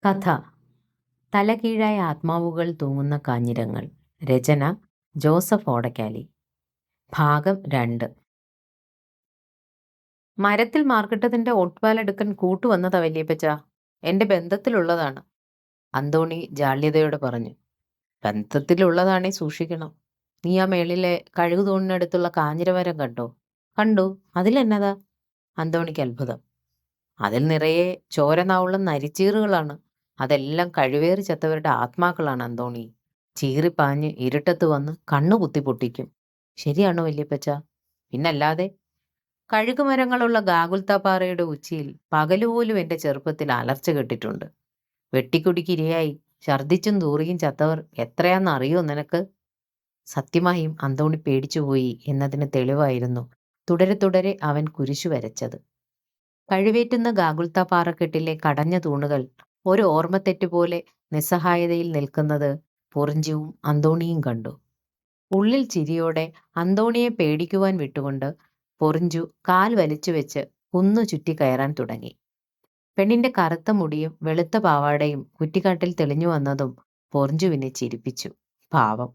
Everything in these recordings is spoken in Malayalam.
കഥ തലകീഴായ ആത്മാവുകൾ തൂങ്ങുന്ന കാഞ്ഞിരങ്ങൾ. രചന ജോസഫ് ഓടക്കാലി. ഭാഗം 2. മരത്തിൽ മാർക്കിട്ടതിന്റെ ഒട്ട്പാലെടുക്കാൻ കൂട്ടുവന്നതാ വല്യപ്പച്ച. എന്റെ ബന്ധത്തിലുള്ളതാണ്, അന്തോണി ജാള്യതയോടെ പറഞ്ഞു. ബന്ധത്തിലുള്ളതാണേ സൂക്ഷിക്കണം. നീ ആ മേളിലെ കഴുകുതൂണിനടുത്തുള്ള കാഞ്ഞിരമരം കണ്ടോ? കണ്ടു. അതിലെന്നതാ? അന്തോണിക്ക് അത്ഭുതം. അതിൽ നിറയെ ചോരനാവുള്ള നരിച്ചീറുകളാണ്. അതെല്ലാം കഴിവേറി ചത്തവരുടെ ആത്മാക്കളാണ് അന്തോണി. ചീറിപ്പാഞ്ഞ് ഇരുട്ടത്ത് വന്ന് കണ്ണു കുത്തി പൊട്ടിക്കും. ശരിയാണോ വല്യപ്പച്ച? പിന്നല്ലാതെ. കഴുകുമരങ്ങളുള്ള ഗാഗുൽത്താപ്പാറയുടെ ഉച്ചിയിൽ പകലുപോലും എൻ്റെ ചെറുപ്പത്തിൽ അലർച്ച കെട്ടിട്ടുണ്ട്. വെട്ടിക്കുടിക്കിരയായി ഛർദ്ദിച്ചും തൂറിയും ചത്തവർ എത്രയാണെന്നറിയോ നിനക്ക്? സത്യമായും അന്തോണി പേടിച്ചുപോയി എന്നതിന് തെളിവായിരുന്നു തുടരെ തുടരെ അവൻ കുരിശു വരച്ചത്. കഴിവേറ്റുന്ന ഗാഗുൽത്ത പാറക്കെട്ടിലെ കടഞ്ഞ തൂണുകൾ ഒരു ഓർമ്മത്തെറ്റുപോലെ നിസ്സഹായതയിൽ നിൽക്കുന്നത് പൊറിഞ്ചുവും അന്തോണിയും കണ്ടു. ഉള്ളിൽ ചിരിയോടെ അന്തോണിയെ പേടിക്കുവാൻ വിട്ടുകൊണ്ട് പൊറിഞ്ചു കാൽ വലിച്ചു വെച്ച് കുന്നു ചുറ്റി കയറാൻ തുടങ്ങി. പെണ്ണിന്റെ കറുത്ത മുടിയും വെളുത്ത പാവാടയും കുറ്റിക്കാട്ടിൽ തെളിഞ്ഞു വന്നതും പൊറിഞ്ചുവിനെ ചിരിപ്പിച്ചു. പാവം.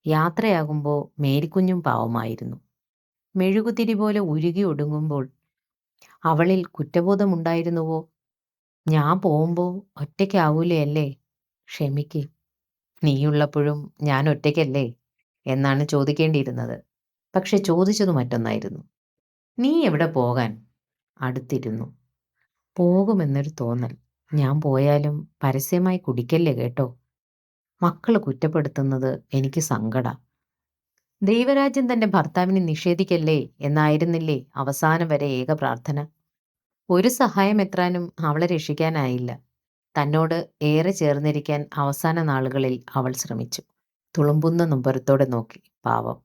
യാത്രയാകുമ്പോൾ മേരിക്കുഞ്ഞും പാവമായിരുന്നു. മെഴുകുതിരി പോലെ ഉരുകി ഒടുങ്ങുമ്പോൾ അവളിൽ കുറ്റബോധമുണ്ടായിരുന്നുവോ? ഞാൻ പോകുമ്പോൾ ഒറ്റയ്ക്കാവൂലേ അല്ലേ? ക്ഷമിക്ക്. നീയുള്ളപ്പോഴും ഞാൻ ഒറ്റയ്ക്കല്ലേ എന്നാണ് ചോദിക്കേണ്ടിയിരുന്നത്. പക്ഷെ ചോദിച്ചത് മറ്റൊന്നായിരുന്നു. നീ എവിടെ പോകാൻ? അടുത്തിരുന്നു. പോകുമെന്നൊരു തോന്നൽ. ഞാൻ പോയാലും പരസ്യമായി കുടിക്കല്ലേ കേട്ടോ. മക്കള് കുറ്റപ്പെടുത്തുന്നത് എനിക്ക് സങ്കട. ദൈവരാജ്യം തന്റെ ഭർത്താവിനെ നിഷേധിക്കല്ലേ എന്നായിരുന്നില്ലേ അവസാനം വരെ ഏക പ്രാർത്ഥന. ഒരു സഹായം എത്താനും അവളെ രക്ഷിക്കാനായില്ല. തന്നോട് ഏറെ ചേർന്നിരിക്കാൻ അവസാന നാളുകളിൽ അവൾ ശ്രമിച്ചു. തുളുമ്പുന്ന നൊമ്പരത്തോടെ നോക്കി. പാവം.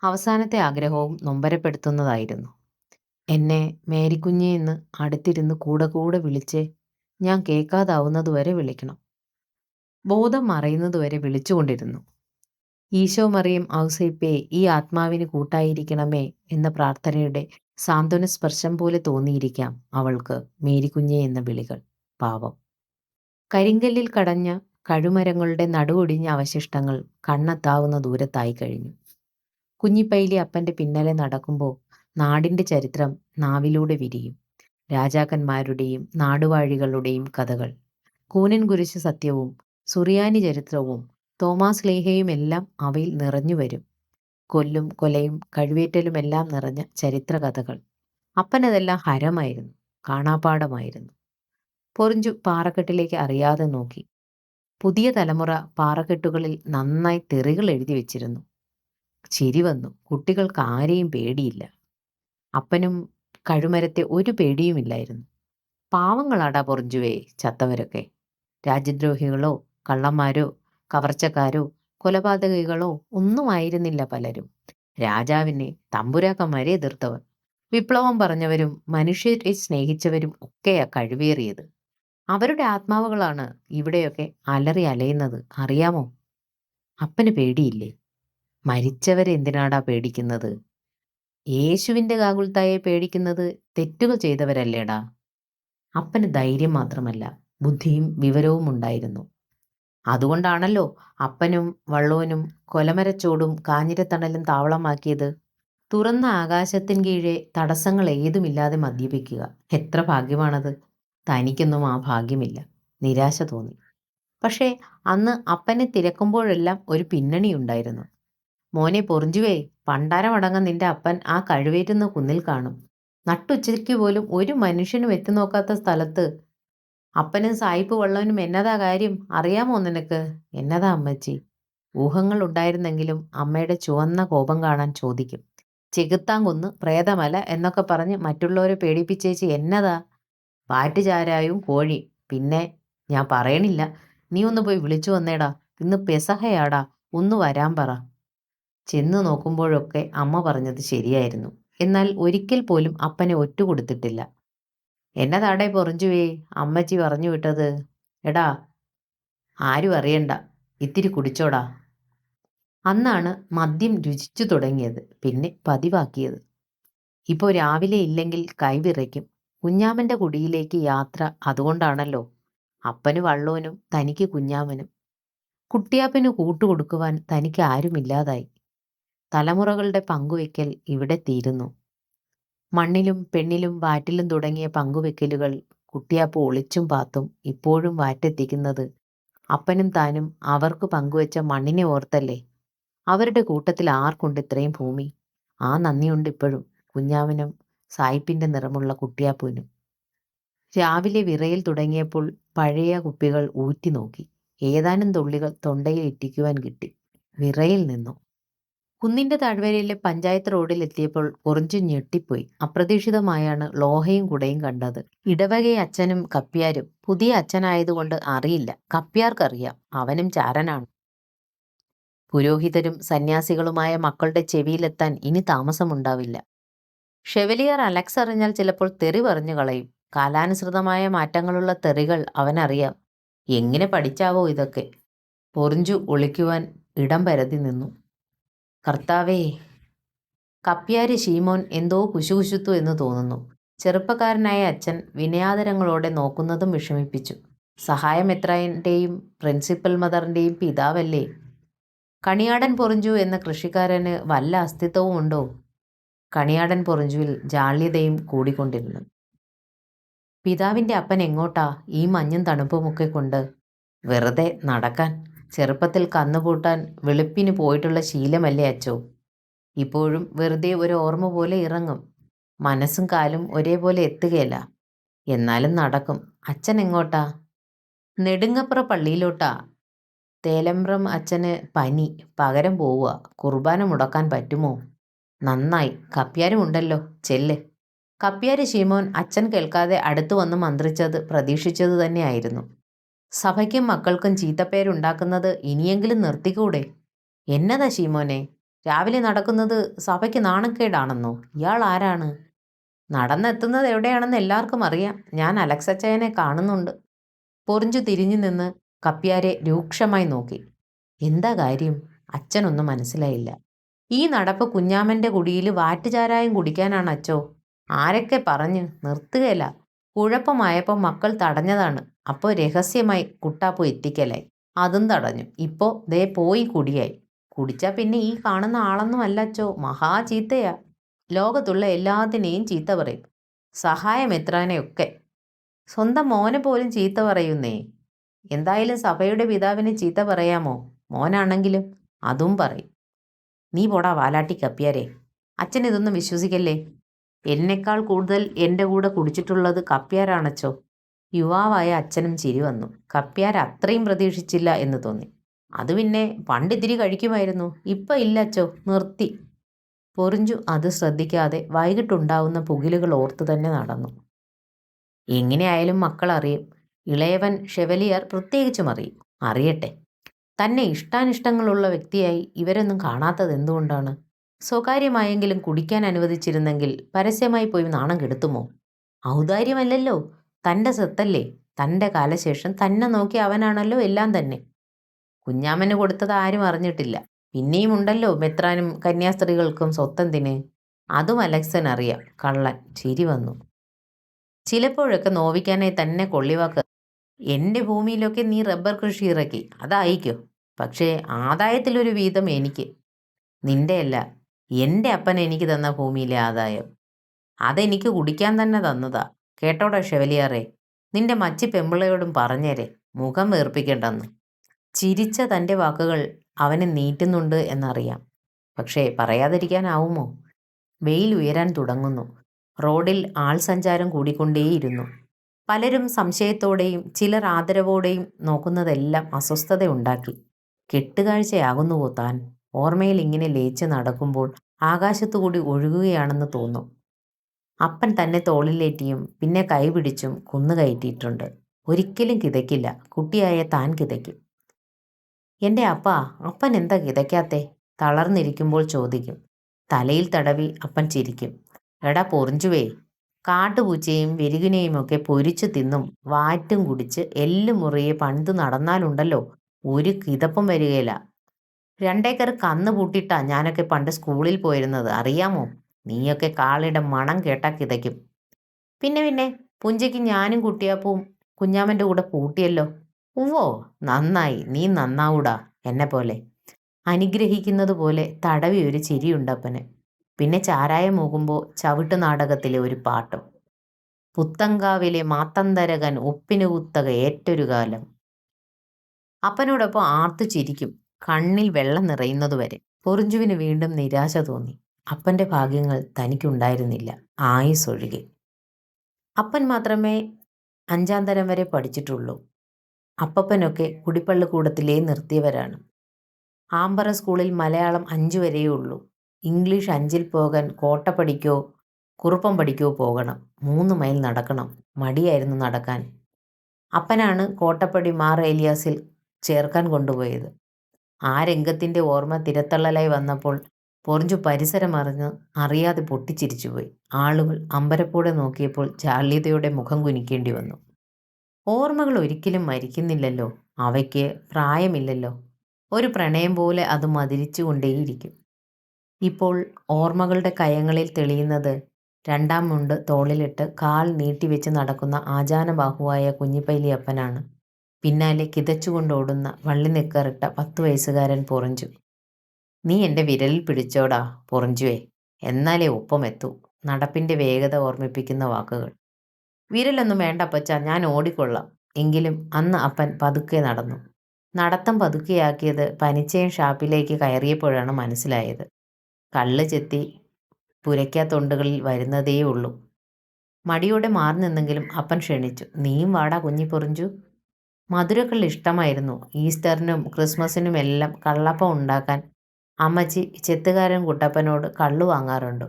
അവസാനത്തെ ആഗ്രഹവും നൊമ്പരപ്പെടുത്തുന്നതായിരുന്നു. എന്നെ മേരിക്കുഞ്ഞെ എന്ന് അടുത്തിരുന്ന് കൂടെ കൂടെ വിളിച്ചേ. ഞാൻ കേൾക്കാതാവുന്നതുവരെ വിളിക്കണം. ബോധം മറയുന്നതുവരെ വിളിച്ചുകൊണ്ടിരുന്നു. ഈശോ മറിയം ഔസേപ്പേ, ഈ ആത്മാവിന് കൂട്ടായിരിക്കണമേ എന്ന പ്രാർത്ഥനയുടെ സാന്ത്വന സ്പർശം പോലെ തോന്നിയിരിക്കാം അവൾക്ക് മേരിക്കുഞ്ഞെ എന്ന വിളികൾ. പാവം. കരിങ്കല്ലിൽ കടഞ്ഞ കഴുമരങ്ങളുടെ നടുവൊടിഞ്ഞ അവശിഷ്ടങ്ങൾ കണ്ണെത്താവുന്ന ദൂരത്തായി കഴിഞ്ഞു. കുഞ്ഞിപ്പൈലി അപ്പന്റെ പിന്നാലെ നടക്കുമ്പോൾ നാടിന്റെ ചരിത്രം നാവിലൂടെ വിരിയും. രാജാക്കന്മാരുടെയും നാടുവാഴികളുടെയും കഥകൾ, കൂനൻ കുരിശ് സത്യവും സുറിയാനി ചരിത്രവും തോമാസ് ലേഹയും എല്ലാം അവയിൽ നിറഞ്ഞു വരും. കൊല്ലും കൊലയും കഴിവേറ്റലുമെല്ലാം നിറഞ്ഞ ചരിത്ര കഥകൾ. അപ്പനതെല്ലാം ഹരമായിരുന്നു, കാണാപ്പാടമായിരുന്നു. പൊറിഞ്ചു പാറക്കെട്ടിലേക്ക് അറിയാതെ നോക്കി. പുതിയ തലമുറ പാറക്കെട്ടുകളിൽ നന്നായി തെറികൾ എഴുതി വെച്ചിരുന്നു. ചിരി വന്നു. കുട്ടികൾക്ക് ആരെയും പേടിയില്ല. അപ്പനും കഴുമരത്തെ ഒരു പേടിയുമില്ലായിരുന്നു. പാവങ്ങളാടാ പൊറിഞ്ചുവേ ചത്തവരൊക്കെ. രാജ്യദ്രോഹികളോ കള്ളന്മാരോ കവർച്ചക്കാരോ കൊലപാതകികളോ ഒന്നും ആയിരുന്നില്ല പലരും. രാജാവിനെ തമ്പുരാക്കന്മാരെ എതിർത്തവർ, വിപ്ലവം പറഞ്ഞവരും മനുഷ്യരെ സ്നേഹിച്ചവരും ഒക്കെയാ കഴിവേറിയത്. അവരുടെ ആത്മാവുകളാണ് ഇവിടെയൊക്കെ അലറി അലയുന്നത്, അറിയാമോ? അപ്പന് പേടിയില്ലേ? മരിച്ചവരെന്തിനാടാ പേടിക്കുന്നത്? യേശുവിൻ്റെ ഗാകുൽത്തായെ പേടിക്കുന്നത് തെറ്റുകൾ ചെയ്തവരല്ലേടാ. അപ്പന് ധൈര്യം മാത്രമല്ല, ബുദ്ധിയും വിവരവും ഉണ്ടായിരുന്നു. അതുകൊണ്ടാണല്ലോ അപ്പനും വള്ളോനും കൊലമരച്ചോടും കാഞ്ഞിരത്തണലും താവളമാക്കിയത്. തുറന്ന ആകാശത്തിൻ കീഴെ തടസ്സങ്ങൾ ഏതുമില്ലാതെ മദ്യപിക്കുക. എത്ര ഭാഗ്യമാണത്. തനിക്കൊന്നും ആ ഭാഗ്യമില്ല. നിരാശ തോന്നി. പക്ഷേ അന്ന് അപ്പനെ തിരക്കുമ്പോഴെല്ലാം ഒരു പിന്നണി ഉണ്ടായിരുന്നു. മോനെ പൊറിഞ്ചുവേ, പണ്ടാരമടങ്ങ നിന്റെ അപ്പൻ ആ കഴിവേറ്റുന്ന കുന്നിൽ കാണും. നട്ടുച്ചയ്ക്ക് പോലും ഒരു മനുഷ്യനും എത്തിനോക്കാത്ത സ്ഥലത്ത്. അപ്പനും സായിപ്പ് വള്ളവനും എന്നതാ കാര്യം അറിയാമോ നിനക്ക്? എന്നതാ അമ്മച്ചി? ഊഹങ്ങൾ ഉണ്ടായിരുന്നെങ്കിലും അമ്മയുടെ ചുവന്ന കോപം കാണാൻ ചോദിക്കും. ചെകുത്താൻകുന്ന്, പ്രേതമല എന്നൊക്കെ പറഞ്ഞ് മറ്റുള്ളവരെ പേടിപ്പിച്ചേച്ച് എന്നതാ? പാറ്റുചാരായും കോഴി. പിന്നെ ഞാൻ പറയണില്ല. നീ ഒന്ന് പോയി വിളിച്ചു വന്നേടാ. ഇന്ന് പെസഹയാടാ, ഒന്ന് വരാൻ പറ. ചെന്നു നോക്കുമ്പോഴൊക്കെ അമ്മ പറഞ്ഞത് ശരിയായിരുന്നു. എന്നാൽ ഒരിക്കൽ പോലും അപ്പനെ ഒറ്റുകൊടുത്തിട്ടില്ല. എന്നതാടേ പൊറിഞ്ചുവേ അമ്മച്ചി പറഞ്ഞു വിട്ടത്? എടാ, ആരും അറിയണ്ട, ഇത്തിരി കുടിച്ചോടാ. അന്നാണ് മദ്യം രുചിച്ചു തുടങ്ങിയത്, പിന്നെ പതിവാക്കിയത്. ഇപ്പോൾ രാവിലെ ഇല്ലെങ്കിൽ കൈവിറയ്ക്കും. കുഞ്ഞാമ്മൻ്റെ കുടിയിലേക്ക് യാത്ര അതുകൊണ്ടാണല്ലോ. അപ്പന് വള്ളോനും തനിക്ക് കുഞ്ഞാമനും. കുട്ടിയാപ്പന് കൂട്ടുകൊടുക്കുവാൻ തനിക്ക് ആരുമില്ലാതായി. തലമുറകളുടെ പങ്കുവെക്കൽ ഇവിടെ തീരുന്നു. മണ്ണിലും പെണ്ണിലും വാറ്റിലും തുടങ്ങിയ പങ്കുവെക്കലുകൾ കുട്ടിയാപ്പ ഒളിച്ചും പാത്തും ഇപ്പോഴും വാറ്റെത്തിക്കുന്നത് അപ്പനും താനും അവർക്ക് പങ്കുവെച്ച മണ്ണിനെ ഓർത്തല്ലേ. അവരുടെ കൂട്ടത്തിൽ ആർക്കുണ്ട് ഇത്രയും ഭൂമി? ആ നന്ദിയുണ്ട് ഇപ്പോഴും കുഞ്ഞാവനും സായിപ്പിന്റെ നിറമുള്ള കുട്ടിയാപ്പൂനും. രാവിലെ വിറയിൽ തുടങ്ങിയപ്പോൾ പഴയ കുപ്പികൾ ഊറ്റി നോക്കി. ഏതാനും തുള്ളികൾ തൊണ്ടയിൽ ഇറ്റിക്കുവാൻ കിട്ടി. വിറയിൽ നിന്നു. കുന്നിന്റെ താഴ്വരയിലെ പഞ്ചായത്ത് റോഡിൽ എത്തിയപ്പോൾ കുറച്ചു ഞെട്ടിപ്പോയി. അപ്രതീക്ഷിതമായാണ് ലോഹയും കുടയും കണ്ടത്. ഇടവകെ അച്ഛനും കപ്പ്യാരും. പുതിയ അച്ഛനായതുകൊണ്ട് അറിയില്ല, കപ്പ്യാർക്കറിയാം, അവനും ചാരനാണ്. പുരോഹിതരും സന്യാസികളുമായ മക്കളുടെ ചെവിയിലെത്താൻ ഇനി താമസമുണ്ടാവില്ല. ഷെവലിയർ അലക്സ് അറിഞ്ഞാൽ ചിലപ്പോൾ തെറി പറഞ്ഞു കളയും. കാലാനുസൃതമായ മാറ്റങ്ങളുള്ള തെറികൾ അവനറിയാം. എങ്ങനെ പഠിച്ചാവോ ഇതൊക്കെ? പൊറിഞ്ചു ഒളിക്കുവാൻ ഇടം പരതി നിന്നു. കർത്താവേ! കപ്പ്യാര് ശീമോൻ എന്തോ കുശുകുശുത്തു എന്ന് തോന്നുന്നു. ചെറുപ്പക്കാരനായ അച്ഛൻ വിനയാദരങ്ങളോടെ നോക്കുന്നതും വിഷമിപ്പിച്ചു. സഹായമെത്രാന്റെയും പ്രിൻസിപ്പൽ മദറിന്റെയും പിതാവല്ലേ? കണിയാടൻ പൊറിഞ്ചു എന്ന കൃഷിക്കാരന് വല്ല അസ്തിത്വവുമുണ്ടോ? കണിയാടൻ പൊറിഞ്ചുവിൽ ജാള്യതയും കൂടിക്കൊണ്ടിരുന്നു. പിതാവിന്റെ അപ്പൻ എങ്ങോട്ടാ ഈ മഞ്ഞും തണുപ്പുമൊക്കെ കൊണ്ട്? വെറുതെ നടക്കാൻ. ചെറുപ്പത്തിൽ കന്നുപൂട്ടാൻ വെളുപ്പിന് പോയിട്ടുള്ള ശീലമല്ലേ അച്ചോ? ഇപ്പോഴും വെറുതെ ഒരു ഓർമ്മ പോലെ ഇറങ്ങും. മനസ്സും കാലും ഒരേപോലെ എത്തുകയല്ല. എന്നാലും നടക്കും. അച്ഛൻ എങ്ങോട്ടാ? നെടുങ്ങപ്ര പള്ളിയിലോട്ടാ. തേലമ്പ്രം അച്ഛന് പനി, പകരം പോവുക. കുർബാന മുടക്കാൻ പറ്റുമോ? നന്നായി, കപ്പ്യാരും ഉണ്ടല്ലോ, ചെല്ല്. കപ്പ്യാര് ശീമോൻ അച്ഛൻ കേൾക്കാതെ അടുത്തു വന്ന് മന്ത്രിച്ചത് പ്രതീക്ഷിച്ചതു തന്നെയായിരുന്നു. സഭയ്ക്കും മക്കൾക്കും ചീത്തപ്പേരുണ്ടാക്കുന്നത് ഇനിയെങ്കിലും നിർത്തിക്കൂടെ? എന്നതാ ശീമോനെ, രാവിലെ നടക്കുന്നത് സഭയ്ക്ക് നാണക്കേടാണെന്നോ? ഇയാൾ ആരാണ്? നടന്നെത്തുന്നത് എവിടെയാണെന്ന് എല്ലാവർക്കും അറിയാം. ഞാൻ അലക്സച്ചയനെ കാണുന്നുണ്ട്. പൊറിഞ്ചു തിരിഞ്ഞു നിന്ന് കപ്പ്യാരെ രൂക്ഷമായി നോക്കി. എന്താ കാര്യം? അച്ഛനൊന്നും മനസ്സിലായില്ല. ഈ നടപ്പ് കുഞ്ഞാമ്മന്റെ കുടിയിൽ വാറ്റുചാരായം കുടിക്കാനാണ് അച്ചോ. ആരൊക്കെ പറഞ്ഞ് നിർത്തുകയില്ല. കുഴപ്പമായപ്പോൾ മക്കൾ തടഞ്ഞതാണ്. അപ്പോൾ രഹസ്യമായി കുട്ടാപ്പു എത്തിക്കലായി. അതും തടഞ്ഞു. ഇപ്പോ ദേ പോയി കുടിയായി. കുടിച്ചാ പിന്നെ ഈ കാണുന്ന ആളൊന്നും അല്ല അച്ചോ, മഹാ ചീത്തയാ. ലോകത്തുള്ള എല്ലാത്തിനെയും ചീത്ത പറയും. സഹായമെത്രാനെയൊക്കെ. സ്വന്തം മോനെ പോലും ചീത്ത പറയുന്നേ. എന്തായാലും സഭയുടെ പിതാവിനെ ചീത്ത പറയാമോ? മോനാണെങ്കിലും അതും പറയും. നീ പോടാ വാലാട്ടി കപ്പ്യാരെ. അച്ഛൻ ഇതൊന്നും വിശ്വസിക്കല്ലേ. എന്നെക്കാൾ കൂടുതൽ എൻ്റെ കൂടെ കുടിച്ചിട്ടുള്ളത് കപ്പ്യാരാണച്ചോ. യുവാവായ അച്ഛനും ചിരി വന്നു. കപ്പ്യാർ അത്രയും പ്രതീക്ഷിച്ചില്ല എന്ന് തോന്നി. അത് പിന്നെ പണ്ടിത്തിരി കഴിക്കുമായിരുന്നു, ഇപ്പം ഇല്ല അച്ചോ, നിർത്തി. പൊറിഞ്ചു അത് ശ്രദ്ധിക്കാതെ വൈകിട്ടുണ്ടാവുന്ന പുകിലുകൾ ഓർത്തു തന്നെ നടന്നു. എങ്ങനെയായാലും മക്കൾ അറിയും. ഇളയവൻ ഷെവലിയർ പ്രത്യേകിച്ചും അറിയും. അറിയട്ടെ. തന്നെ ഇഷ്ടാനിഷ്ടങ്ങളുള്ള വ്യക്തിയായി ഇവരൊന്നും കാണാത്തത് എന്തുകൊണ്ടാണ്? സ്വകാര്യമായെങ്കിലും കുടിക്കാൻ അനുവദിച്ചിരുന്നെങ്കിൽ പരസ്യമായി പോയി നാണം കെടുത്തുമോ? ഔദാര്യമല്ലല്ലോ, തൻ്റെ സ്വത്തല്ലേ. തൻ്റെ കാലശേഷം തന്നെ നോക്കി അവനാണല്ലോ എല്ലാം തന്നെ. കുഞ്ഞാമ്മന് കൊടുത്തത് ആരും അറിഞ്ഞിട്ടില്ല. പിന്നെയും ഉണ്ടല്ലോ മെത്രാനും കന്യാസ്ത്രീകൾക്കും സ്വത്തെന്തിന്? അതും അലക്സൻ അറിയാം. കള്ളൻ. ചിരി വന്നു. ചിലപ്പോഴൊക്കെ നോവിക്കാനായി തന്നെ കൊള്ളിവാക്ക്. എൻ്റെ ഭൂമിയിലൊക്കെ നീ റബ്ബർ കൃഷി ഇറക്കി, അതായിക്കോ. പക്ഷേ ആദായത്തിലൊരു വീതം എനിക്ക്. നിന്റെയല്ല, എൻ്റെ അപ്പൻ എനിക്ക് തന്ന ഭൂമിയിലെ ആദായം. അതെനിക്ക് കുടിക്കാൻ തന്നെ തന്നതാ. കേട്ടോടാ ഷെവലിയാറെ, നിന്റെ മച്ചി പെമ്പിളയോടും പറഞ്ഞേരെ, മുഖം വീർപ്പിക്കണ്ടെന്ന്. ചിരിച്ച തൻ്റെ വാക്കുകൾ അവനെ നീറ്റുന്നുണ്ട് എന്നറിയാം. പക്ഷേ പറയാതിരിക്കാനാവുമോ? വെയിൽ ഉയരാൻ തുടങ്ങുന്നു. റോഡിൽ ആൾ സഞ്ചാരം കൂടിക്കൊണ്ടേയിരുന്നു. പലരും സംശയത്തോടെയും ചിലർ ആദരവോടെയും നോക്കുന്നതെല്ലാം അസ്വസ്ഥതയുണ്ടാക്കി. കെട്ടുകാഴ്ചയാകുന്നുവോ താൻ? ഓർമ്മയിൽ ഇങ്ങനെ ലയിച്ച് നടക്കുമ്പോൾ ആകാശത്തുകൂടി ഒഴുകുകയാണെന്ന് തോന്നും. അപ്പൻ തന്നെ തോളിലേറ്റിയും പിന്നെ കൈപിടിച്ചും കുന്നുകയറ്റിയിട്ടുണ്ട്. ഒരിക്കലും കിതയ്ക്കില്ല. കുട്ടിയായ താൻ കിതയ്ക്കും. എൻ്റെ അപ്പാ, അപ്പൻ എന്താ കിതയ്ക്കാത്തെ? തളർന്നിരിക്കുമ്പോൾ ചോദിക്കും. തലയിൽ തടവി അപ്പൻ ചിരിക്കും. എടാ പൊറിഞ്ചുവേ, കാട്ടുപൂച്ചയും വെരുകിനെയുമൊക്കെ പൊരിച്ചു തിന്നും വാറ്റും കുടിച്ച് എല്ലും മുറിയെ പണിതു നടന്നാലുണ്ടല്ലോ ഒരു കിതപ്പും വരികയില്ല. 2 ഏക്കർ കന്ന് പൂട്ടിയിട്ടാ ഞാനൊക്കെ പണ്ട് സ്കൂളിൽ പോയിരുന്നത്, അറിയാമോ? നീയൊക്കെ കാളയുടെ മണം കേട്ടാ കിതയ്ക്കും. പിന്നെ പിന്നെ പുഞ്ചയ്ക്ക് ഞാനും കുട്ടിയാപ്പും കുഞ്ഞാമ്മൻ്റെ കൂടെ പൂട്ടിയല്ലോ. ഉവ്വോ, നന്നായി, നീ നന്നാവൂടാ എന്നെ പോലെ. അനുഗ്രഹിക്കുന്നത് പോലെ തടവി ഒരു ചിരിയുണ്ടപ്പന്. പിന്നെ ചാരായം മൂകുമ്പോൾ ചവിട്ട് നാടകത്തിലെ ഒരു പാട്ടും. പുത്തങ്കാവിലെ മാത്തന്തരകൻ ഉപ്പിന് കുത്തക ഏറ്റൊരു കാലം. അപ്പനോടൊപ്പം ആർത്തു ചിരിക്കും, കണ്ണിൽ വെള്ളം നിറയുന്നതുവരെ. പൊറിഞ്ചുവിന് വീണ്ടും നിരാശ തോന്നി. അപ്പൻ്റെ ഭാഗ്യങ്ങൾ തനിക്കുണ്ടായിരുന്നില്ല, ആയുസ്സൊഴികെ. അപ്പൻ മാത്രമേ 5ാം തരം വരെ പഠിച്ചിട്ടുള്ളൂ. അപ്പപ്പനൊക്കെ കുടിപ്പള്ളിക്കൂടത്തിലേ നിർത്തിയവരാണ്. ആമ്പറ സ്കൂളിൽ മലയാളം 5 വരെയേ ഉള്ളൂ. ഇംഗ്ലീഷ് 5ൽ പോകാൻ കോട്ടപ്പടിക്കോ കുറുപ്പം പഠിക്കോ പോകണം. 3 മൈൽ നടക്കണം. മടിയായിരുന്നു നടക്കാൻ. അപ്പനാണ് കോട്ടപ്പടി മാർ ഏലിയാസിൽ ചേർക്കാൻ കൊണ്ടുപോയത്. ആ രംഗത്തിൻ്റെ ഓർമ്മ തിരത്തള്ളലായി വന്നപ്പോൾ പൊറിഞ്ചു പരിസരമറിഞ്ഞ് അറിയാതെ പൊട്ടിച്ചിരിച്ചുപോയി. ആളുകൾ അമ്പരപ്പോടെ നോക്കിയപ്പോൾ ജാള്യതയോടെ മുഖം കുനിക്കേണ്ടി വന്നു. ഓർമ്മകൾ ഒരിക്കലും മരിക്കുന്നില്ലല്ലോ, അവയ്ക്ക് പ്രായമില്ലല്ലോ. ഒരു പ്രണയം പോലെ അത് മധുരിച്ചുകൊണ്ടേയിരിക്കും. ഇപ്പോൾ ഓർമ്മകളുടെ കയങ്ങളിൽ തെളിയുന്നത് 2ാം മുണ്ട് തോളിലിട്ട് കാൽ നീട്ടിവെച്ച് നടക്കുന്ന ആജാനബാഹുവായ കുഞ്ഞിപ്പൈലി അപ്പനാണ്. പിന്നാലെ കിതച്ചുകൊണ്ടോടുന്ന വള്ളി നിക്കറിട്ട 10 വയസ്സുകാരൻ പൊറിഞ്ചു. നീ എൻ്റെ വിരലിൽ പിടിച്ചോടാ പൊറിഞ്ചുവേ, എന്നാലേ ഒപ്പമെത്തൂ. നടപ്പിൻ്റെ വേഗത ഓർമ്മിപ്പിക്കുന്ന വാക്കുകൾ. വിരലൊന്നും വേണ്ട അപ്പച്ച, ഞാൻ ഓടിക്കൊള്ളാം. എങ്കിലും അന്ന് അപ്പൻ പതുക്കെ നടന്നു. നടത്തം പതുക്കെയാക്കിയത് പനിച്ചയൻ ഷാപ്പിലേക്ക് കയറിയപ്പോഴാണ് മനസ്സിലായത്. കള്ള് ചെത്തി പുരയ്ക്കാത്തൊണ്ടുകളിൽ വരുന്നതേ ഉള്ളൂ. മടിയോടെ മാറി നിന്നെങ്കിലും അപ്പൻ ക്ഷണിച്ചു. നീയും വാടാ കുഞ്ഞി പൊറിഞ്ചു. മധുരക്കള്ള് ഇഷ്ടമായിരുന്നു. ഈസ്റ്ററിനും ക്രിസ്മസിനുമെല്ലാം കള്ളപ്പം ഉണ്ടാക്കാൻ അമ്മച്ചി ചെത്തുകാരൻ കുട്ടപ്പനോട് കള്ളു വാങ്ങാറുണ്ട്.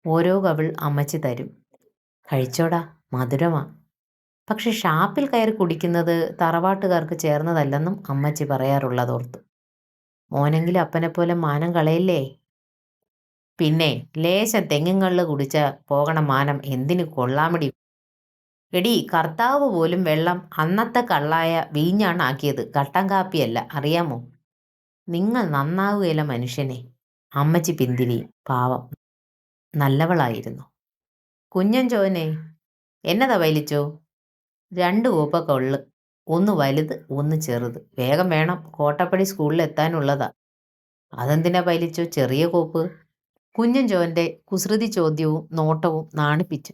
ഓരോ കവിൾ അമ്മച്ചി തരും. കഴിച്ചോടാ, മധുരമാ. പക്ഷെ ഷാപ്പിൽ കയറി കുടിക്കുന്നത് തറവാട്ടുകാർക്ക് ചേർന്നതല്ലെന്നും അമ്മച്ചി പറയാറുള്ളതോർത്തു. മോനെങ്കിലും അപ്പനെപ്പോലെ മാനം കളയല്ലേ. പിന്നെ ലേശം തെങ്ങിൻകള്ള് കുടിച്ച പോകണ മാനം എന്തിനു കൊള്ളാമടി. എടീ, കർത്താവ് പോലും വെള്ളം അന്നത്തെ കള്ളായ വീഞ്ഞാണ് ആക്കിയത്, കട്ടൻ കാപ്പിയല്ല, അറിയാമോ. നിങ്ങൾ നന്നാവുകയില്ല മനുഷ്യനെ. അമ്മച്ചി പിന്തിരിയും. പാവം, നല്ലവളായിരുന്നു. കുഞ്ഞൻ ചോനെ എന്നതാ വൈലിച്ചോ. 2 കോപ്പ കൊള്ള്, ഒന്ന് വലുത് ഒന്ന് ചെറുത്. വേഗം വേണം, കോട്ടപ്പടി സ്കൂളിൽ എത്താനുള്ളതാ. അതെന്തിനാ പൈലിച്ചോ ചെറിയ കോപ്പ്. കുഞ്ഞൻ ചോൻ്റെ കുസൃതി ചോദ്യവും നോട്ടവും നാണിപ്പിച്ചു.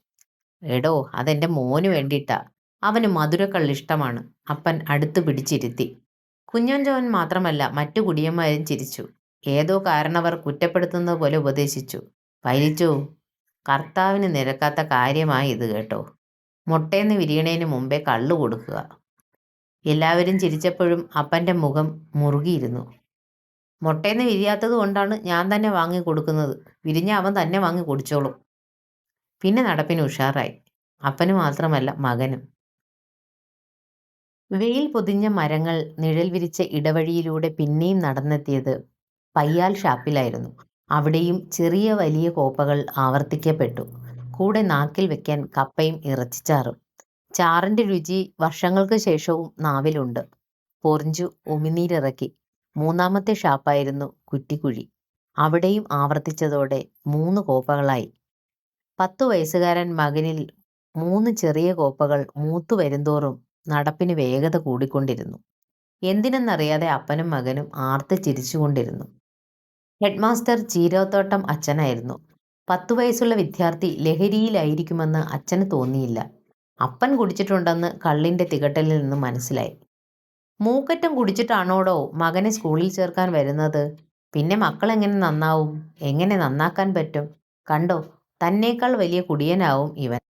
എടോ, അതെൻ്റെ മോന് വേണ്ടിയിട്ടാ. അവന് മധുരക്കള്ള് ഇഷ്ടമാണ്. അപ്പൻ അടുത്ത് പിടിച്ചിരുത്തി. കുഞ്ഞൻ ചോൻ മാത്രമല്ല, മറ്റു കുടിയന്മാരും ചിരിച്ചു. ഏതോ കാരണവർ കുറ്റപ്പെടുത്തുന്നത് പോലെ ഉപദേശിച്ചു. പൈലിച്ചോ, കർത്താവിന് നിരക്കാത്ത കാര്യമായി ഇത് കേട്ടോ. മുട്ടേന്ന് വിരിയണേന് മുമ്പേ കള്ളു കൊടുക്കുക. എല്ലാവരും ചിരിച്ചപ്പോഴും അപ്പൻ്റെ മുഖം മുറുകിയിരുന്നു. മുട്ടേന്ന് വിരിയാത്തത് കൊണ്ടാണ് ഞാൻ തന്നെ വാങ്ങി കൊടുക്കുന്നത്. വിരിഞ്ഞ അവൻ തന്നെ വാങ്ങി കുടിച്ചോളും. പിന്നെ നടപ്പിന് ഉഷാറായി. അപ്പന് മാത്രമല്ല, മകനും. വെയിൽ പൊതിഞ്ഞ മരങ്ങൾ നിഴൽ വിരിച്ച ഇടവഴിയിലൂടെ പിന്നെയും നടന്നെത്തിയത് പയ്യാൽ ഷാപ്പിലായിരുന്നു. അവിടെയും ചെറിയ വലിയ കോപ്പകൾ ആവർത്തിക്കപ്പെട്ടു. കൂടെ നാക്കിൽ വെക്കാൻ കപ്പയും ഇറച്ചിച്ചാറും. ചാറിൻ്റെ രുചി വർഷങ്ങൾക്ക് ശേഷവും നാവിലുണ്ട്. പൊറിഞ്ചു ഉമിനീരിറക്കി. 3ാമത്തെ ഷാപ്പായിരുന്നു കുറ്റിക്കുഴി. അവിടെയും ആവർത്തിച്ചതോടെ 3 കോപ്പകളായി. 10 വയസ്സുകാരൻ മകനിൽ 3 ചെറിയ കോപ്പകൾ മൂത്തു വരുന്തോറും നടപ്പിന് വേഗത കൂടിക്കൊണ്ടിരുന്നു. എന്തിനെന്നറിയാതെ അപ്പനും മകനും ആർത്ത് ചിരിച്ചുകൊണ്ടിരുന്നു. ഹെഡ്മാസ്റ്റർ ചീരോത്തോട്ടം അച്ഛനായിരുന്നു. 10 വയസ്സുള്ള വിദ്യാർത്ഥി ലഹരിയിലായിരിക്കുമെന്ന് അച്ഛന് തോന്നിയില്ല. അപ്പൻ കുടിച്ചിട്ടുണ്ടെന്ന് കള്ളിൻ്റെ തികട്ടലിൽ നിന്ന് മനസ്സിലായി. മൂക്കറ്റം കുടിച്ചിട്ടാണോടോ മകനെ സ്കൂളിൽ ചേർക്കാൻ വരുന്നത്. പിന്നെ മക്കളെങ്ങനെ നന്നാവും, എങ്ങനെ നന്നാക്കാൻ പറ്റും. കണ്ടോ, തന്നേക്കാൾ വലിയ കുടിയനാവും ഇവൻ.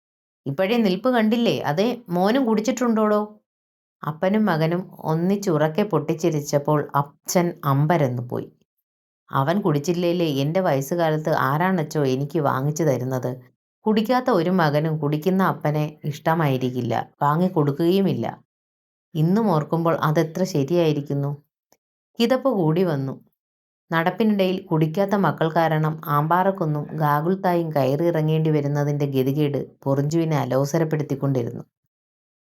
ഇപ്പോഴേ നിൽപ്പ് കണ്ടില്ലേ. അതേ, മോനും കുടിച്ചിട്ടുണ്ടോടോ. അപ്പനും മകനും ഒന്നിച്ചുറക്കെ പൊട്ടിച്ചിരിച്ചപ്പോൾ അച്ഛൻ അമ്പരന്നു പോയി. അവൻ കുടിച്ചില്ലേലേ എൻ്റെ വയസ്സുകാലത്ത് ആരാണച്ചോ എനിക്ക് വാങ്ങിച്ചു തരുന്നത്. കുടിക്കാത്ത ഒരു മകനും കുടിക്കുന്ന അപ്പനെ ഇഷ്ടമായിരിക്കില്ല, വാങ്ങിക്കൊടുക്കുകയുമില്ല. ഇന്നും ഓർക്കുമ്പോൾ അതെത്ര ശരിയായിരിക്കുന്നു. കിതപ്പ് കൂടി വന്നു. നടപ്പിനിടയിൽ കുടിക്കാത്ത മക്കൾ കാരണം ആമ്പാറക്കുന്നും ഗാഗുൽത്തായും കയറിയിറങ്ങേണ്ടി വരുന്നതിൻ്റെ ഗതികേട് പൊറിഞ്ചുവിനെ അലോസരപ്പെടുത്തിക്കൊണ്ടിരുന്നു.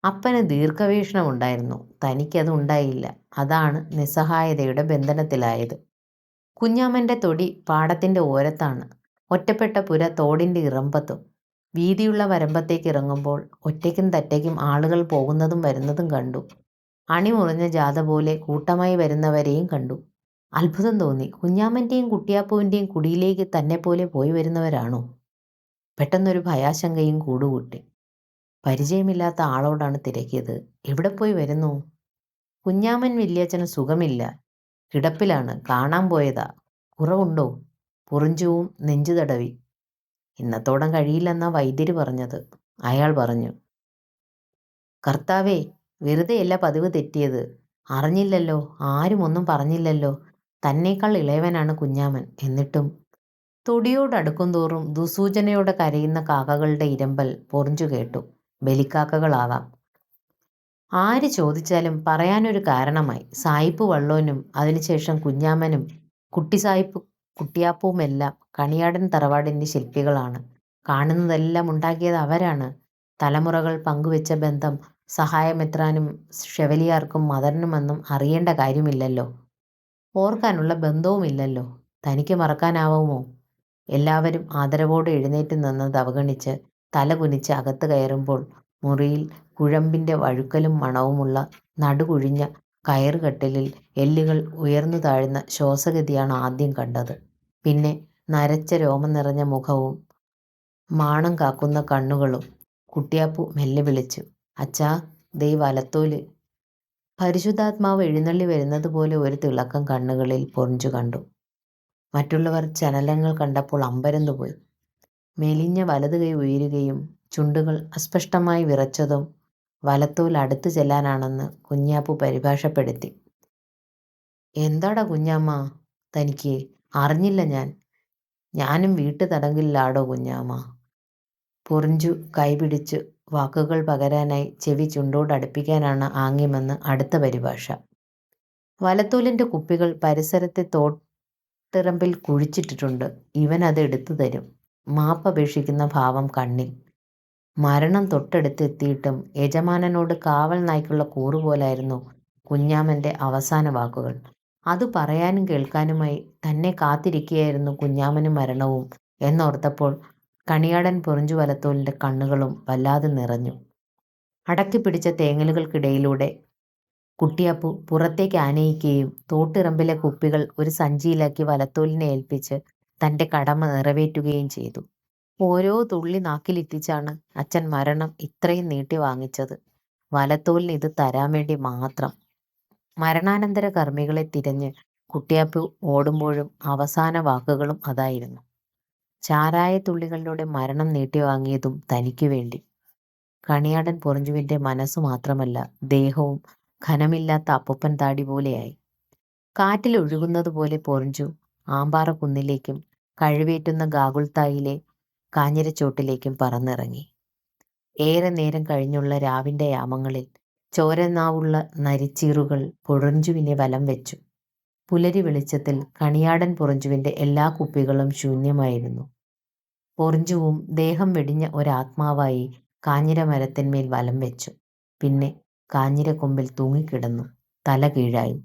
അപ്പന് ദീർഘവീക്ഷണമുണ്ടായിരുന്നു. തനിക്കത് ഉണ്ടായില്ല. അതാണ് നിസ്സഹായതയുടെ ബന്ധനത്തിലായത്. കുഞ്ഞാമ്മൻ്റെ തൊടി പാടത്തിൻ്റെ ഓരത്താണ്. ഒറ്റപ്പെട്ട പുര തോടിൻ്റെ ഇറമ്പത്തും. വീതിയുള്ള വരമ്പത്തേക്ക് ഇറങ്ങുമ്പോൾ ഒറ്റയ്ക്കും തറ്റയ്ക്കും ആളുകൾ പോകുന്നതും വരുന്നതും കണ്ടു. അണിമുറിഞ്ഞ ജാഥ പോലെ കൂട്ടമായി വരുന്നവരെയും കണ്ടു. അത്ഭുതം തോന്നി. കുഞ്ഞാമ്മൻ്റെയും കുട്ടിയാപ്പുവിൻ്റെയും കുടിയിലേക്ക് തന്നെപ്പോലെ പോയി വരുന്നവരാണോ? പെട്ടെന്നൊരു ഭയാശങ്കയും കൂടുകൂട്ടി. പരിചയമില്ലാത്ത ആളോടാണ് തിരക്കിയത്. എവിടെ പോയി വരുന്നു? കുഞ്ഞാമ്മൻ വല്യച്ഛന് സുഖമില്ല, കിടപ്പിലാണ്, കാണാൻ പോയതാ. കുറവുണ്ടോ? പൊറിഞ്ചുവും നെഞ്ചു തടവി. ഇന്നത്തോളം കഴിയില്ലെന്നാ വൈദ്യര് പറഞ്ഞത്, അയാൾ പറഞ്ഞു. കർത്താവേ, വെറുതെയല്ല പതിവ് തെറ്റിയത്. അറിഞ്ഞില്ലല്ലോ, ആരും ഒന്നും പറഞ്ഞില്ലല്ലോ. തന്നേക്കാൾ ഇളയവനാണ് കുഞ്ഞാമൻ. എന്നിട്ടും തൊടിയോടടുക്കും തോറും ദുസൂചനയോടെ കരയുന്ന കാക്കകളുടെ ഇരമ്പൽ പൊറിഞ്ചു കേട്ടു. ബലിക്കാക്കകളാവാം. ആര് ചോദിച്ചാലും പറയാനൊരു കാരണമായി. സായിപ്പ് വള്ളോനും അതിനുശേഷം കുഞ്ഞാമനും കുട്ടിസായിപ്പ് കുട്ടിയാപ്പുമെല്ലാം കണിയാടൻ തറവാടിൻ്റെ ശില്പികളാണ്. കാണുന്നതെല്ലാം ഉണ്ടാക്കിയത് അവരാണ്. തലമുറകൾ പങ്കുവെച്ച ബന്ധം സഹായമെത്രാനും ഷെവലിയാർക്കും മദറിനുമെന്നും അറിയേണ്ട കാര്യമില്ലല്ലോ. ഓർക്കാനുള്ള ബന്ധവുമില്ലല്ലോ. തനിക്ക് മറക്കാനാവുമോ? എല്ലാവരും ആദരവോടെ എഴുന്നേറ്റ് നിന്നത് അവഗണിച്ച് തല കുനിച്ച് അകത്ത് കയറുമ്പോൾ മുറിയിൽ കുഴമ്പിൻ്റെ വഴുക്കലും മണവുമുള്ള നടുകുഴിഞ്ഞ കയറുകട്ടിലിൽ എല്ലുകൾ ഉയർന്നു താഴുന്ന ശ്വാസഗതിയാണ് ആദ്യം കണ്ടത്. പിന്നെ നരച്ച രോമം നിറഞ്ഞ മുഖവും മാണം കാക്കുന്ന കണ്ണുകളും. കുട്ടിയാപ്പു മെല്ലെ വിളിച്ചു, അച്ഛാ, ദേ വലത്തോല്. പരിശുദ്ധാത്മാവ് എഴുന്നള്ളി വരുന്നത് പോലെ ഒരു തിളക്കം കണ്ണുകളിൽ പൊറിഞ്ചു കണ്ടു. മറ്റുള്ളവർ ചലനങ്ങൾ കണ്ടപ്പോൾ അമ്പരന്നുപോയി. മെലിഞ്ഞ വലത് കൈ ഉയരുകയും ചുണ്ടുകൾ അസ്പഷ്ടമായി വിറച്ചതും വലത്തോൽ അടുത്തു ചെല്ലാനാണെന്ന് കുഞ്ഞാപ്പു പരിഭാഷപ്പെടുത്തി. എന്താടാ കുഞ്ഞാമ്മ തനിക്ക്? അറിഞ്ഞില്ല ഞാനും വീട്ടു തടങ്കലിലാടോ കുഞ്ഞാമ്മ. പൊറിഞ്ചു കൈപിടിച്ചു വാക്കുകൾ പകരാനായി ചെവി ചുണ്ടോട് അടുപ്പിക്കാനാണ് ആംഗ്യമെന്ന് അടുത്ത പരിഭാഷ. വലത്തോലിൻ്റെ കുപ്പികൾ പരിസരത്തെ തോട്ടിറമ്പിൽ കുഴിച്ചിട്ടിട്ടുണ്ട്. ഇവൻ അത് എടുത്തു തരും. മാപ്പപേക്ഷിക്കുന്ന ഭാവം കണ്ണിൽ. മരണം തൊട്ടടുത്തെത്തിയിട്ടും യജമാനനോട് കാവൽ നായ്ക്കുള്ള കൂറുപോലായിരുന്നു കുഞ്ഞാമൻ്റെ അവസാന വാക്കുകൾ. അത് പറയാനും കേൾക്കാനുമായി തന്നെ കാത്തിരിക്കുകയായിരുന്നു കുഞ്ഞാമനും മരണവും എന്നോർത്തപ്പോൾ കണിയാടൻ പൊറിഞ്ചു വലത്തോലിൻ്റെ കണ്ണുകളും വല്ലാതെ നിറഞ്ഞു. അടക്കിപ്പിടിച്ച തേങ്ങലുകൾക്കിടയിലൂടെ കുട്ടിയാപ്പു പുറത്തേക്ക് ആനയിക്കുകയും തോട്ടിറമ്പിലെ കുപ്പികൾ ഒരു സഞ്ചിയിലാക്കി വലത്തോലിനെ ഏൽപ്പിച്ച് തൻ്റെ കടമ നിറവേറ്റുകയും ചെയ്തു. ഓരോ തുള്ളി നാക്കിലിറ്റിച്ചാണ് അച്ഛൻ മരണം ഇത്രയും നീട്ടി വാങ്ങിച്ചത്. വലത്തോലിന് ഇത് തരാൻ വേണ്ടി മാത്രം. മരണാനന്തര കർമ്മികളെ തിരഞ്ഞ് കുട്ടിയാപ്പു ഓടുമ്പോഴും അവസാന വാക്കുകളും അതായിരുന്നു. ചാരായത്തുള്ളികളിലൂടെ മരണം നീട്ടിവാങ്ങിയതും തനിക്കു വേണ്ടി. കണിയാടൻ പൊറിഞ്ചുവിൻ്റെ മനസ്സു മാത്രമല്ല, ദേഹവും ഘനമില്ലാത്ത അപ്പൂപ്പൻ താടി പോലെയായി. കാറ്റിൽ ഒഴുകുന്നത് പോലെ പൊറിഞ്ചു ആമ്പാറ കുന്നിലേക്കും കഴിവേറ്റുന്ന ഗാഗുൽത്തായിലെ കാഞ്ഞിരച്ചോട്ടിലേക്കും പറന്നിറങ്ങി. ഏറെ നേരം കഴിഞ്ഞുള്ള രാവിൻ്റെ യാമങ്ങളിൽ ചോരനാവുള്ള നരിച്ചീറുകൾ പൊറിഞ്ചുവിനെ വലം വെച്ചു. പുലരി വെളിച്ചത്തിൽ കണിയാടൻ പൊറിഞ്ചുവിൻ്റെ എല്ലാ കുപ്പികളും ശൂന്യമായിരുന്നു. പൊറിഞ്ചുവും ദേഹം വെടിഞ്ഞ ഒരാത്മാവായി കാഞ്ഞിര മരത്തിന്മേൽ വലം വെച്ചു. പിന്നെ കാഞ്ഞിരക്കൊമ്പിൽ തൂങ്ങിക്കിടന്നു, തല കീഴായി.